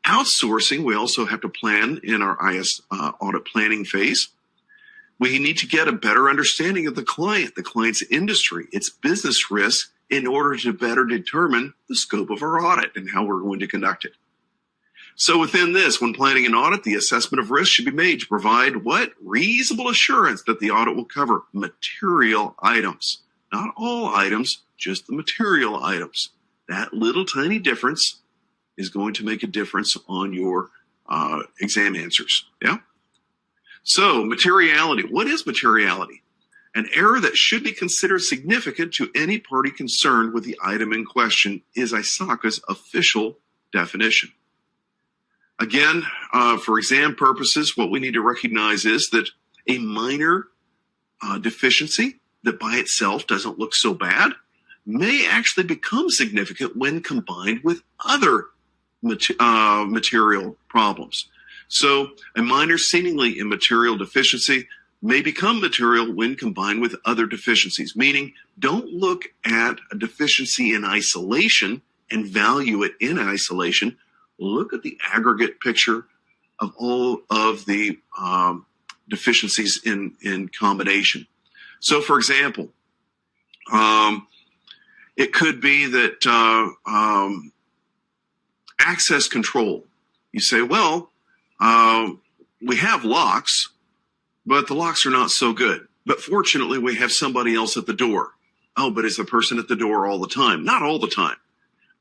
Outsourcing, we also have to plan in our audit planning phase. We need to get a better understanding of the client's industry, its business risk, in order to better determine the scope of our audit and how we're going to conduct it. So within this, when planning an audit, the assessment of risk should be made to provide what? Reasonable assurance that the audit will cover material items. Not all items, just the material items. That little tiny difference is going to make a difference on your exam answers. Yeah? So materiality. What is materiality? An error that should be considered significant to any party concerned with the item in question is ISACA's official definition. Again, for exam purposes, what we need to recognize is that a minor deficiency that by itself doesn't look so bad may actually become significant when combined with other material problems. So a minor seemingly immaterial deficiency may become material when combined with other deficiencies, meaning don't look at a deficiency in isolation and value it in isolation. Look at the aggregate picture of all of the deficiencies in combination. So, for example, it could be that access control. You say, well, we have locks, but the locks are not so good. But fortunately, we have somebody else at the door. Oh, but is the person at the door all the time? Not all the time.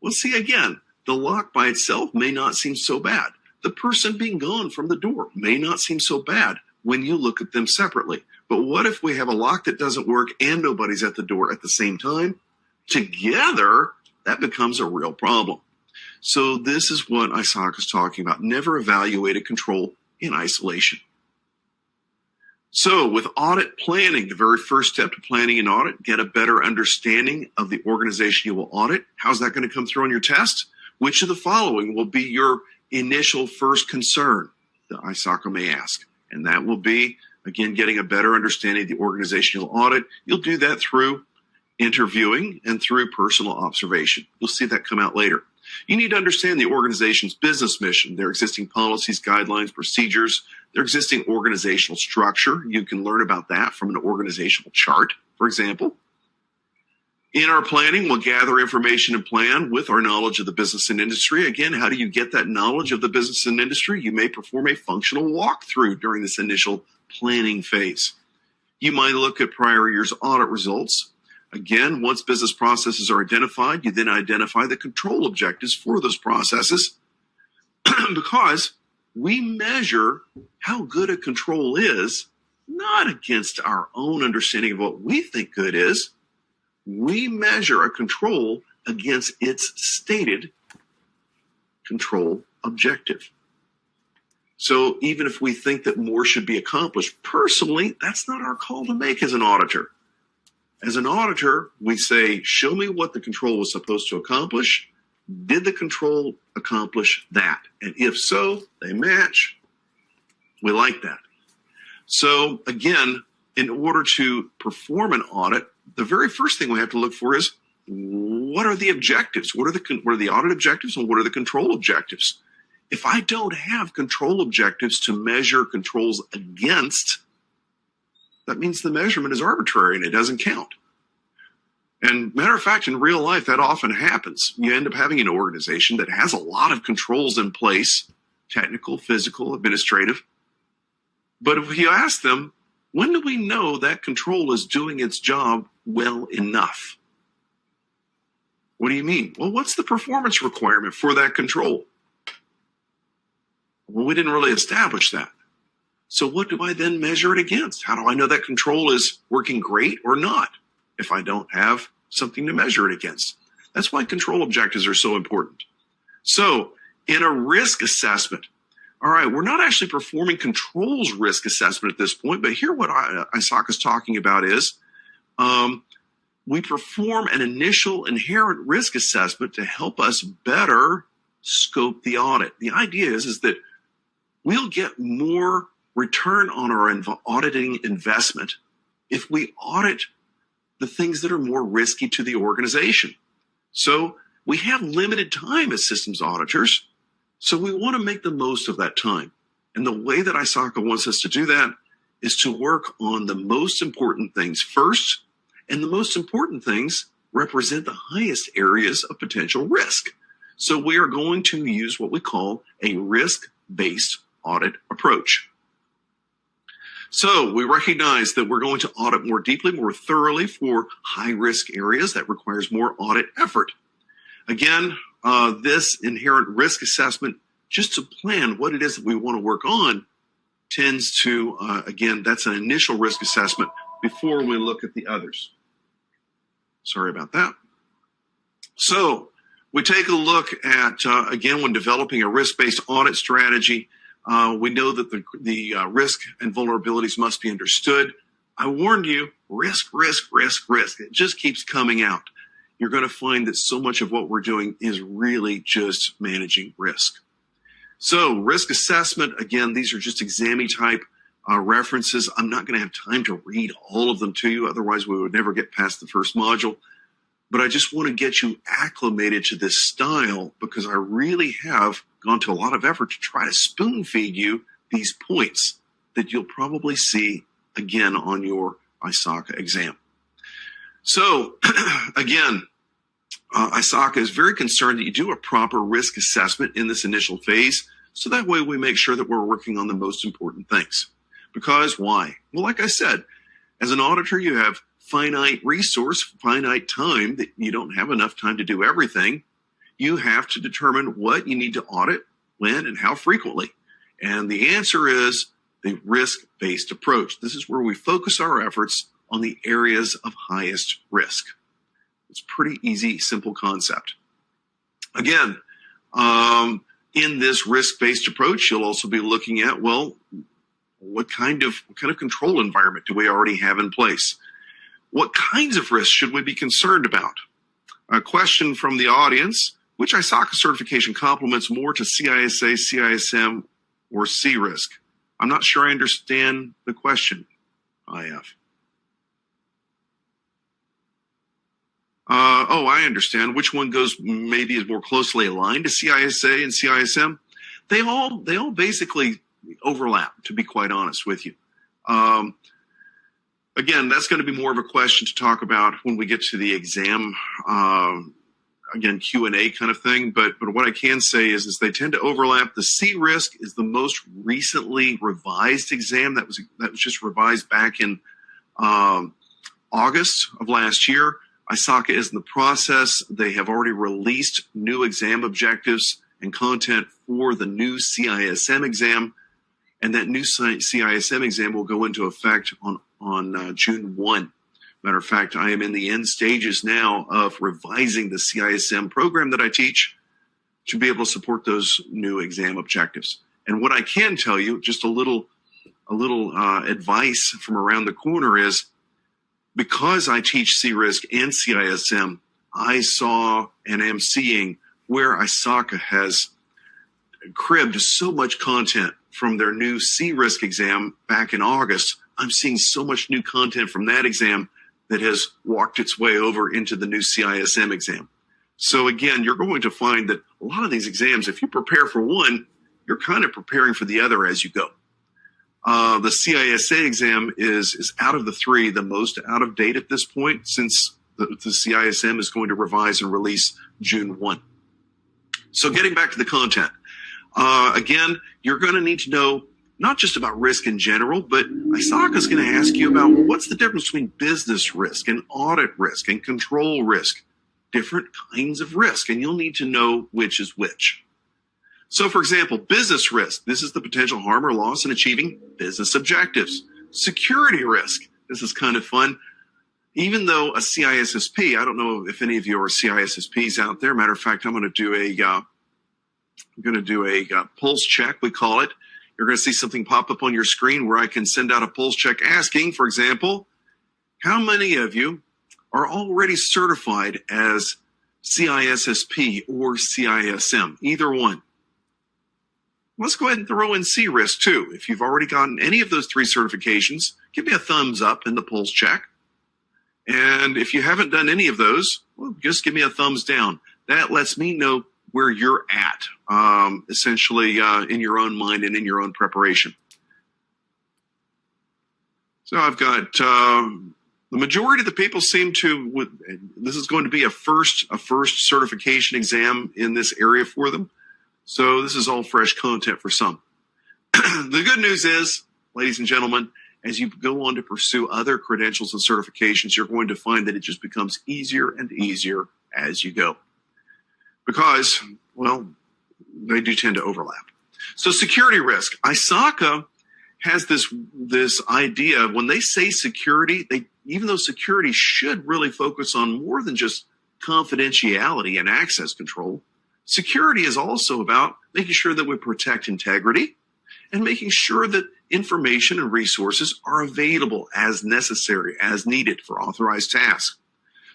Well, see, again, the lock by itself may not seem so bad. The person being gone from the door may not seem so bad when you look at them separately. But what if we have a lock that doesn't work and nobody's at the door at the same time? Together, that becomes a real problem. So this is what ISACA is talking about. Never evaluate a control in isolation. So with audit planning, the very first step to planning an audit, get a better understanding of the organization you will audit. How's that going to come through on your test? Which of the following will be your initial first concern that ISACA may ask? And that will be, again, getting a better understanding of the organization you'll audit. You'll do that through interviewing and through personal observation. You'll see that come out later. You need to understand the organization's business mission, their existing policies, guidelines, procedures, their existing organizational structure. You can learn about that from an organizational chart, for example. In our planning, we'll gather information and plan with our knowledge of the business and industry. Again, how do you get that knowledge of the business and industry? You may perform a functional walkthrough during this initial planning phase. You might look at prior year's audit results. Again, once business processes are identified, you then identify the control objectives for those processes because we measure how good a control is, not against our own understanding of what we think good is. We measure a control against its stated control objective. So even if we think that more should be accomplished, personally, that's not our call to make as an auditor. As an auditor, we say, show me what the control was supposed to accomplish. Did the control accomplish that? And if so, they match. We like that. So again, in order to perform an audit, the very first thing we have to look for is, what are the objectives? What are the audit objectives and what are the control objectives? If I don't have control objectives to measure controls against, that means the measurement is arbitrary and it doesn't count. And matter of fact, in real life, that often happens. You end up having an organization that has a lot of controls in place, technical, physical, administrative. But if you ask them, when do we know that control is doing its job well enough? What do you mean? Well, what's the performance requirement for that control? Well, we didn't really establish that. So what do I then measure it against? How do I know that control is working great or not if I don't have something to measure it against? That's why control objectives are so important. So in a risk assessment, all right, we're not actually performing controls risk assessment at this point, but here what ISACA is talking about is we perform an initial inherent risk assessment to help us better scope the audit. The idea is that we'll get more return on our auditing investment if we audit the things that are more risky to the organization. So we have limited time as systems auditors. So we want to make the most of that time. And the way that ISACA wants us to do that is to work on the most important things first, and the most important things represent the highest areas of potential risk. So we are going to use what we call a risk-based audit approach. So we recognize that we're going to audit more deeply, more thoroughly for high-risk areas. That requires more audit effort. Again, this inherent risk assessment, just to plan what it is that we want to work on, tends to, again, that's an initial risk assessment before we look at the others. Sorry about that. So we take a look at, again, when developing a risk-based audit strategy, we know that the risk and vulnerabilities must be understood. I warned you, risk. It just keeps coming out. You're going to find that so much of what we're doing is really just managing risk. So risk assessment, again, these are just exam-y type references. I'm not going to have time to read all of them to you. Otherwise, we would never get past the first module. But I just want to get you acclimated to this style because I really have gone to a lot of effort to try to spoon feed you these points that you'll probably see again on your ISACA exam. So again, ISACA is very concerned that you do a proper risk assessment in this initial phase. So that way we make sure that we're working on the most important things. Because why? Well, like I said, as an auditor, you have finite resource, finite time, that you don't have enough time to do everything. You have to determine what you need to audit, when, and how frequently. And the answer is the risk-based approach. This is where we focus our efforts on the areas of highest risk. It's pretty easy, simple concept. Again, in this risk-based approach, you'll also be looking at, well, what kind of control environment do we already have in place? What kinds of risks should we be concerned about? A question from the audience: which ISACA certification complements more to CISA, CISM, or C-Risk? I'm not sure I understand the question, IF. Oh, I understand. Which one goes maybe is more closely aligned to CISA and CISM? They all basically overlap, to be quite honest with you. Again, that's going to be more of a question to talk about when we get to the exam, again, Q&A kind of thing. But what I can say is they tend to overlap. The C-Risk is the most recently revised exam that was just revised back in August of last year. ISACA is in the process. They have already released new exam objectives and content for the new CISM exam. And that new CISM exam will go into effect on June 1. Matter of fact, I am in the end stages now of revising the CISM program that I teach to be able to support those new exam objectives. And what I can tell you, just a little advice from around the corner is, because I teach C-Risk and CISM, I saw and am seeing where ISACA has cribbed so much content from their new C-Risk exam back in August. I'm seeing so much new content from that exam that has walked its way over into the new CISM exam. So again, you're going to find that a lot of these exams, if you prepare for one, you're kind of preparing for the other as you go. The CISA exam is out of the three the most out of date at this point, since the CISM is going to revise and release June 1. So getting back to the content, again, you're going to need to know not just about risk in general, but ISACA is going to ask you about, well, what's the difference between business risk and audit risk and control risk? Different kinds of risk, and you'll need to know which is which. So, for example, business risk. This is the potential harm or loss in achieving business objectives. Security risk. This is kind of fun. Even though a CISSP, I don't know if any of you are CISSPs out there. Matter of fact, I'm going to do a pulse check, we call it. You're going to see something pop up on your screen where I can send out a pulse check asking, for example, how many of you are already certified as CISSP or CISM? Either one. Let's go ahead and throw in C-Risk too. If you've already gotten any of those three certifications, give me a thumbs up in the pulse check. And if you haven't done any of those, well, just give me a thumbs down. That lets me know where you're at, essentially in your own mind and in your own preparation. So I've got the majority of the people seem to, this is going to be a first certification exam in this area for them. So this is all fresh content for some. The good news is, ladies and gentlemen, as you go on to pursue other credentials and certifications, you're going to find that it just becomes easier and easier as you go. Because, well, they do tend to overlap. So security risk. ISACA has this idea, when they say security, even though security should really focus on more than just confidentiality and access control, security is also about making sure that we protect integrity and making sure that information and resources are available as necessary, as needed for authorized tasks.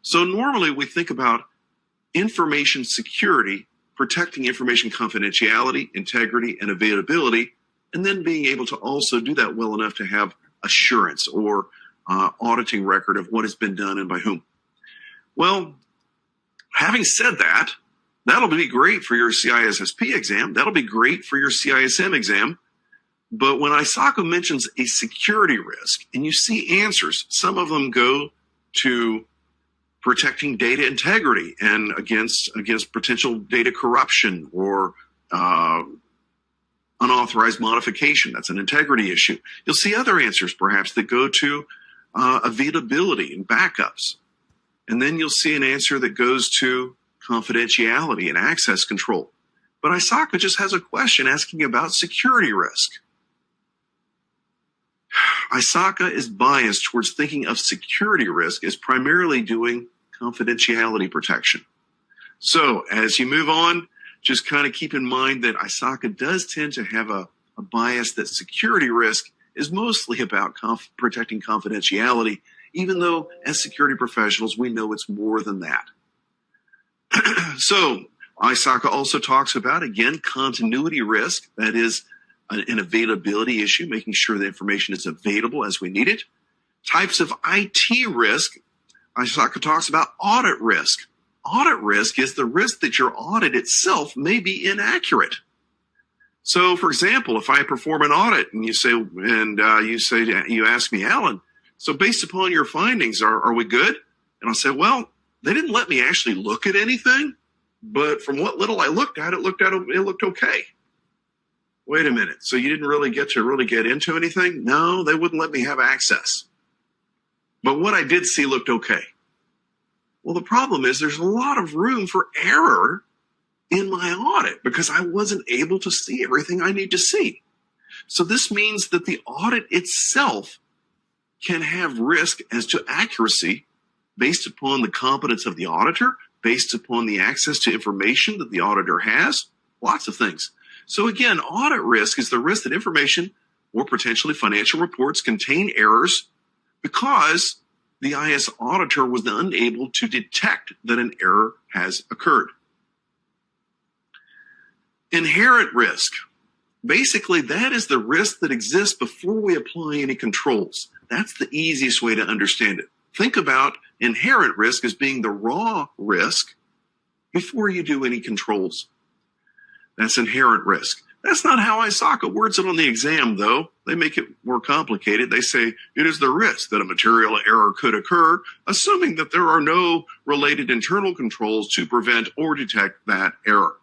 So normally we think about information security, protecting information confidentiality, integrity, and availability, and then being able to also do that well enough to have assurance or auditing record of what has been done and by whom. Well, having said that, that'll be great for your CISSP exam. That'll be great for your CISM exam. But when ISACA mentions a security risk, and you see answers, some of them go to protecting data integrity and against potential data corruption or unauthorized modification. That's an integrity issue. You'll see other answers perhaps that go to availability and backups. And then you'll see an answer that goes to confidentiality and access control. But ISACA just has a question asking about security risk. ISACA is biased towards thinking of security risk as primarily doing confidentiality protection. So as you move on, just kind of keep in mind that ISACA does tend to have a bias that security risk is mostly about protecting confidentiality, even though as security professionals, we know it's more than that. So ISACA also talks about, again, continuity risk. That is an availability issue, making sure the information is available as we need it. Types of IT risk. ISACA talks about audit risk. Audit risk is the risk that your audit itself may be inaccurate. So, for example, if I perform an audit and you ask me, Alan, so based upon your findings, are we good? And I'll say, well, they didn't let me actually look at anything, but from what little I looked at, it looked okay. Wait a minute. So you didn't really get into anything? No, they wouldn't let me have access. But what I did see looked okay. Well, the problem is there's a lot of room for error in my audit because I wasn't able to see everything I need to see. So this means that the audit itself can have risk as to accuracy based upon the competence of the auditor, based upon the access to information that the auditor has, lots of things. So again, audit risk is the risk that information or potentially financial reports contain errors because the IS auditor was unable to detect that an error has occurred. Inherent risk. Basically, that is the risk that exists before we apply any controls. That's the easiest way to understand it. Think about inherent risk as being the raw risk before you do any controls. That's inherent risk. That's not how ISACA words it on the exam, though. They make it more complicated. They say it is the risk that a material error could occur, assuming that there are no related internal controls to prevent or detect that error.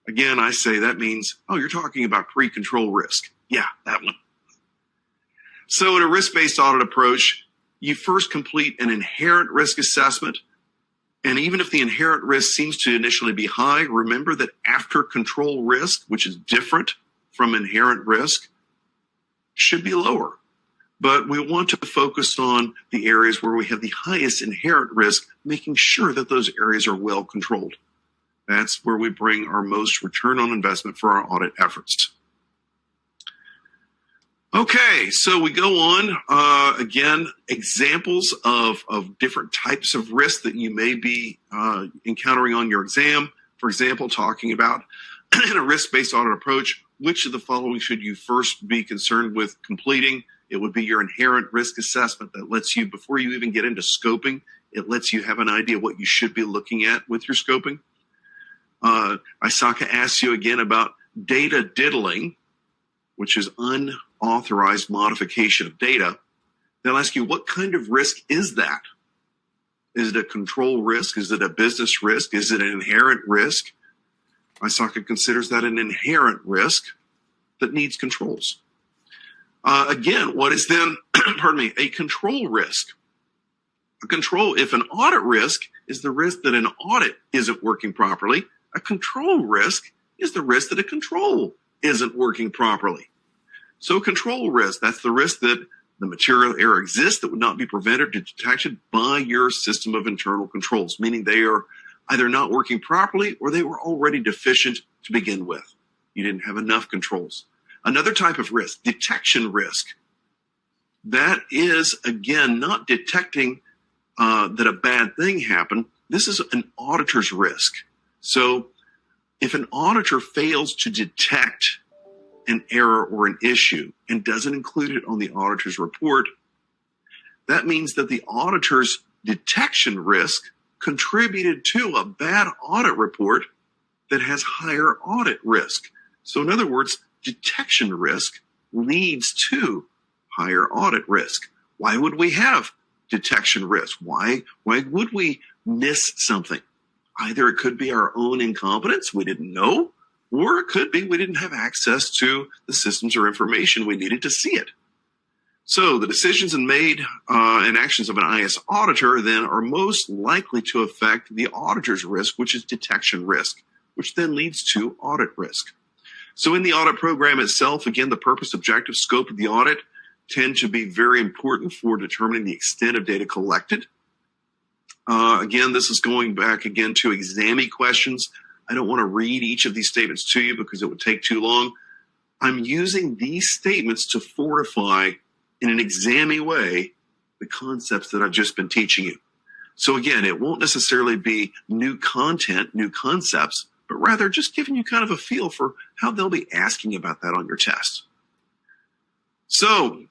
Again, I say that means, oh, you're talking about pre-control risk. Yeah, that one. So in a risk-based audit approach, you first complete an inherent risk assessment. And even if the inherent risk seems to initially be high, remember that after control risk, which is different from inherent risk, should be lower. But we want to focus on the areas where we have the highest inherent risk, making sure that those areas are well controlled. That's where we bring our most return on investment for our audit efforts. Okay, so we go on, again, examples of different types of risks that you may be encountering on your exam. For example, talking about in a risk-based audit approach, which of the following should you first be concerned with completing? It would be your inherent risk assessment that lets you, before you even get into scoping, it lets you have an idea what you should be looking at with your scoping. ISACA asks you again about data diddling, which is unauthorized modification of data. They'll ask you, what kind of risk is that? Is it a control risk? Is it a business risk? Is it an inherent risk? ISACA considers that an inherent risk that needs controls. Again, what is then, a control risk? A control, if an audit risk is the risk that an audit isn't working properly, a control risk is the risk that a control isn't working properly. So control risk, that's the risk that the material error exists that would not be prevented or detected by your system of internal controls, meaning they are either not working properly or they were already deficient to begin with. You didn't have enough controls. Another type of risk, detection risk. That is, again, not detecting that a bad thing happened. This is an auditor's risk. So if an auditor fails to detect an error or an issue and doesn't include it on the auditor's report, that means that the auditor's detection risk contributed to a bad audit report that has higher audit risk. So in other words, detection risk leads to higher audit risk. Why would we have detection risk? Why would we miss something? Either it could be our own incompetence, we didn't know, or it could be we didn't have access to the systems or information we needed to see it. So the decisions and actions of an IS auditor then are most likely to affect the auditor's risk, which is detection risk, which then leads to audit risk. So in the audit program itself, again, the purpose, objective, scope of the audit tend to be very important for determining the extent of data collected. Again, this is going back again to exam questions. I don't want to read each of these statements to you because it would take too long. I'm using these statements to fortify in an exam-y way the concepts that I've just been teaching you. So again, it won't necessarily be new content, new concepts, but rather just giving you kind of a feel for how they'll be asking about that on your test. So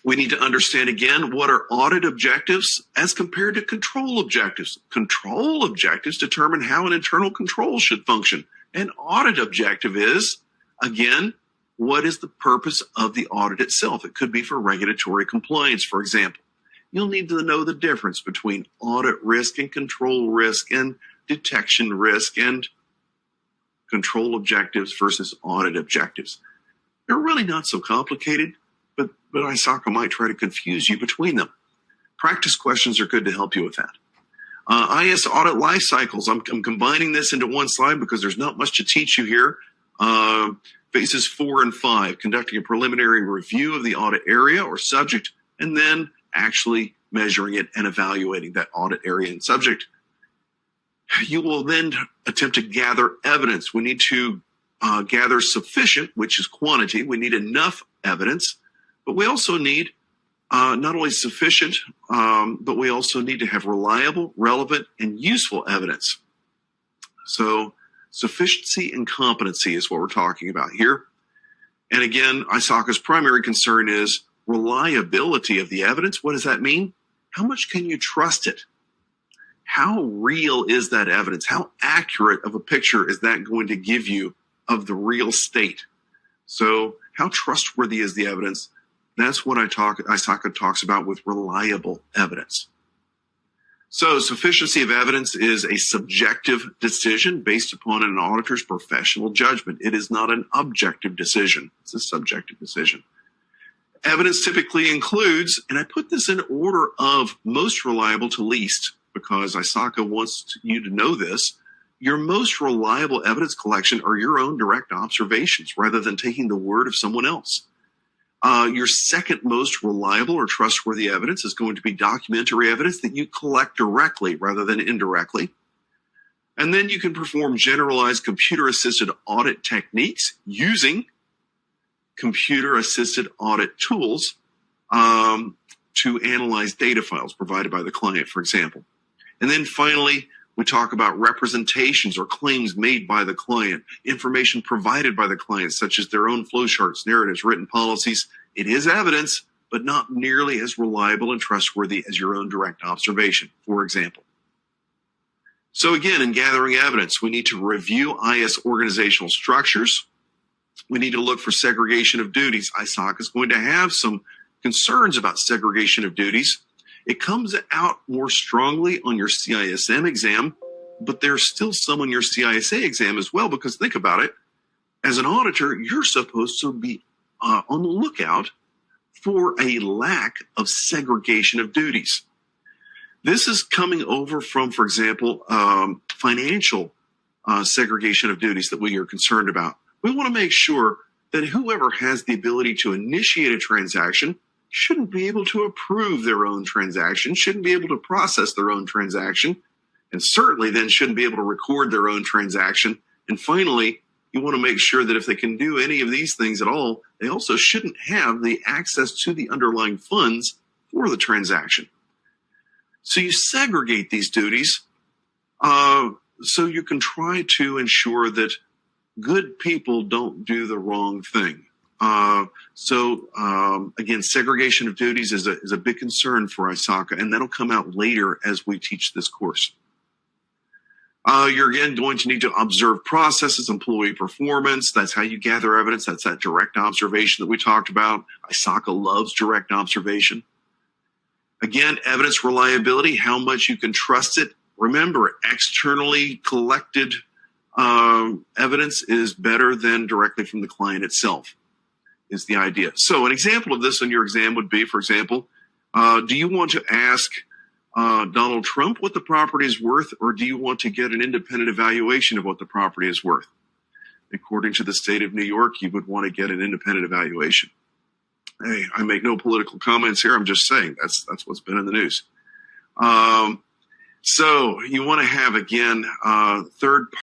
we need to understand again, what are audit objectives as compared to control objectives? Control objectives determine how an internal control should function. An audit objective is, again, what is the purpose of the audit itself? It could be for regulatory compliance, for example. You'll need to know the difference between audit risk and control risk and detection risk and control objectives versus audit objectives. They're really not so complicated, but ISACA might try to confuse you between them. Practice questions are good to help you with that. IS audit life cycles. I'm combining this into one slide because there's not much to teach you here. Phases 4 and 5, conducting a preliminary review of the audit area or subject, and then actually measuring it and evaluating that audit area and subject. You will then attempt to gather evidence. We need to gather sufficient, which is quantity. We need enough evidence, but we also need not only sufficient, but we also need to have reliable, relevant, and useful evidence. So sufficiency and competency is what we're talking about here. And again, ISACA's primary concern is reliability of the evidence. What does that mean? How much can you trust it? How real is that evidence? How accurate of a picture is that going to give you of the real state? So how trustworthy is the evidence? That's what ISACA talks about with reliable evidence. So sufficiency of evidence is a subjective decision based upon an auditor's professional judgment. It is not an objective decision. It's a subjective decision. Evidence typically includes, and I put this in order of most reliable to least because ISACA wants you to know this, your most reliable evidence collection are your own direct observations rather than taking the word of someone else. Your second most reliable or trustworthy evidence is going to be documentary evidence that you collect directly rather than indirectly. And then you can perform generalized computer-assisted audit techniques using computer-assisted audit tools to analyze data files provided by the client, for example. And then finally, we talk about representations or claims made by the client, information provided by the client, such as their own flowcharts, narratives, written policies. It is evidence, but not nearly as reliable and trustworthy as your own direct observation, for example. So again, in gathering evidence, we need to review IS organizational structures. We need to look for segregation of duties. ISACA is going to have some concerns about segregation of duties. It comes out more strongly on your CISM exam, but there's still some on your CISA exam as well, because think about it. As an auditor, you're supposed to be on the lookout for a lack of segregation of duties. This is coming over from, for example, financial segregation of duties that we are concerned about. We want to make sure that whoever has the ability to initiate a transaction shouldn't be able to approve their own transaction, shouldn't be able to process their own transaction, and certainly then shouldn't be able to record their own transaction. And finally, you want to make sure that if they can do any of these things at all, they also shouldn't have the access to the underlying funds for the transaction. So you segregate these duties so you can try to ensure that good people don't do the wrong thing. Again, segregation of duties is a big concern for ISACA, and that'll come out later as we teach this course. You're again going to need to observe processes, employee performance. That's how you gather evidence. That's that direct observation that we talked about. ISACA loves direct observation. Again, evidence reliability, how much you can trust it. Remember, externally collected evidence is better than directly from the client itself, is the idea. So an example of this on your exam would be, for example, do you want to ask Donald Trump what the property is worth, or do you want to get an independent evaluation of what the property is worth? According to the state of New York, you would want to get an independent evaluation. Hey, I make no political comments here. I'm just saying that's what's been in the news. So you want to have, again, third